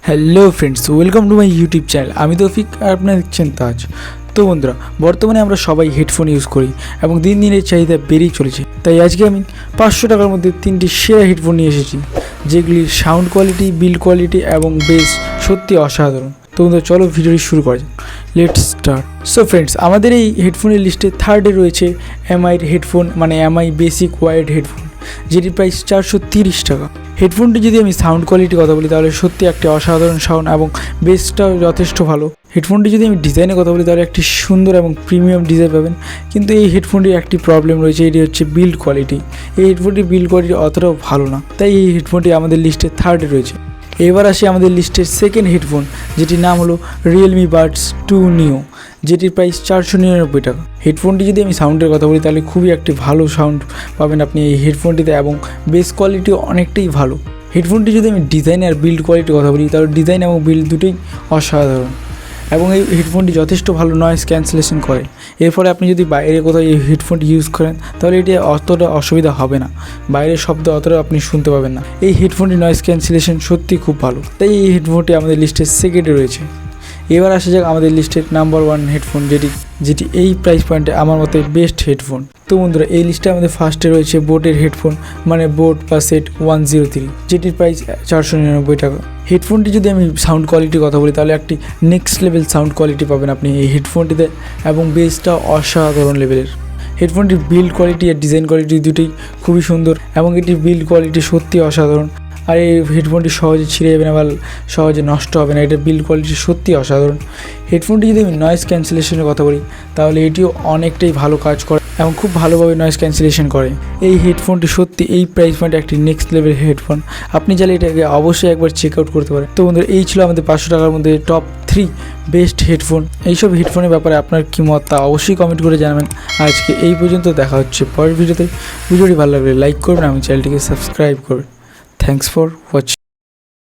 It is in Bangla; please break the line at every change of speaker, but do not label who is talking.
Hello friends, welcome to my YouTube channel. আমি তৌফিক আর আপনারা দেখছেন তাজ। তো বন্ধুরা, বর্তমানে আমরা সবাই হেডফোন ইউজ করি এবং দিন দিন এর চাহিদা বেড়েই চলেছে। তাই আজকে আমি 500 টাকার মধ্যে 3টি সেরা হেডফোন নিয়ে এসেছি, যেগুলির সাউন্ড কোয়ালিটি, বিল্ড কোয়ালিটি এবং বেস সত্যি অসাধারণ। তো বন্ধুরা, চলো ভিডিওটি শুরু করা যাক। Let's start. সো ফ্রেন্ডস, আমাদের এই হেডফোনের লিস্টে থার্ডে রয়েছে এমআইয়ের হেডফোন, মানে এমআই বেসিক ওয়াইড হেডফোন, যেটির প্রাইস 430 টাকা। হেডফোনটি যদি আমি সাউন্ড কোয়ালিটির কথা বলি তাহলে সত্যি একটি অসাধারণ সাউন্ড এবং বেসটাও যথেষ্ট ভালো। হেডফোনটি যদি আমি ডিজাইনের কথা বলি তাহলে একটি সুন্দর এবং প্রিমিয়াম ডিজাইন পাবেন, কিন্তু এই হেডফোনটির একটি প্রবলেম রয়েছে, এটি হচ্ছে বিল্ড কোয়ালিটি। এই হেডফোনটির বিল্ড কোয়ালিটি অতটাও ভালো না, তাই এই হেডফোনটি আমাদের লিস্টে থার্ডে রয়েছে। এবার আসি আমাদের লিস্টের সেকেন্ড হেডফোন, যেটির নাম হলো রিয়েলমি বাডস 2 নিও, যেটির প্রাইস 499 টাকা। হেডফোনটি যদি আমি সাউন্ডের কথা বলি তাহলে খুবই একটি ভালো সাউন্ড পাবেন আপনি এই হেডফোনটিতে, এবং বেস কোয়ালিটিও অনেকটাই ভালো। হেডফোনটি যদি আমি ডিজাইন আর বিল্ড কোয়ালিটির কথা বলি তাহলে ডিজাইন এবং বিল্ড দুটোই অসাধারণ, এবং এই হেডফোনটি যথেষ্ট ভালো নয়েজ ক্যান্সেলেশন করে। এর ফলে আপনি যদি বাইরে কোথাও এই হেডফোনটি ইউজ করেন তাহলে এটি অতটা অসুবিধা হবে না, বাইরের শব্দ অতটা আপনি শুনতে পাবেন না। এই হেডফোনটি নয়েজ ক্যান্সেলেশন সত্যি খুব ভালো, তাই এই হেডফোনটি আমাদের লিস্টের সেকেন্ডে রয়েছে। এবার আসা যাক আমাদের লিস্টের নাম্বার 1 হেডফোন, যেটি এই প্রাইস পয়েন্টে আমার মতে বেস্ট হেডফোন। তো বন্ধুরা, এই লিস্টে আমাদের ফার্স্টে রয়েছে বোটের হেডফোন, মানে বোট বা সেট 103, যেটির প্রাইস 499 টাকা। হেডফোনটি যদি আমি সাউন্ড কোয়ালিটির কথা বলি তাহলে একটি নেক্সট লেভেল সাউন্ড কোয়ালিটি পাবেন আপনি এই হেডফোনটিতে, এবং বেসটা অসাধারণ লেভেলের। হেডফোনটির বিল্ড কোয়ালিটি আর ডিজাইন কোয়ালিটি দুটোই খুবই সুন্দর, এবং এটির বিল্ড কোয়ালিটি সত্যি অসাধারণ। আর এই হেডফোনটি সহজে ছিঁড়ে যাবে না বা সহজে নষ্ট হবে না, এটার বিল্ড কোয়ালিটি সত্যি অসাধারণ। হেডফোনটি যদি আমি নয়েজ ক্যান্সেলেশনের কথা বলি তাহলে এটিও অনেকটাই ভালো কাজ করে এবং খুব ভালোভাবে নয়েজ ক্যান্সেলেশন করে। এই হেডফোনটি সত্যি এই প্রাইস পয়েন্টে একটি নেক্সট লেভেল হেডফোন, আপনি চাইলে এটাকে অবশ্যই একবার চেক আউট করতে পারেন। তো বন্ধুরা, এই ছিল আমাদের 500 টাকার মধ্যে টপ 3 বেস্ট হেডফোন। এইসব হেডফোনের ব্যাপারে আপনার কী মত তা অবশ্যই কমেন্ট করে জানাবেন। আজকে এই পর্যন্ত, দেখা হচ্ছে পরের ভিডিওতে। ভিডিওটি ভালো লাগলে লাইক করবেন এবং চ্যানেলটিকে সাবস্ক্রাইব করবেন। Thanks for watching.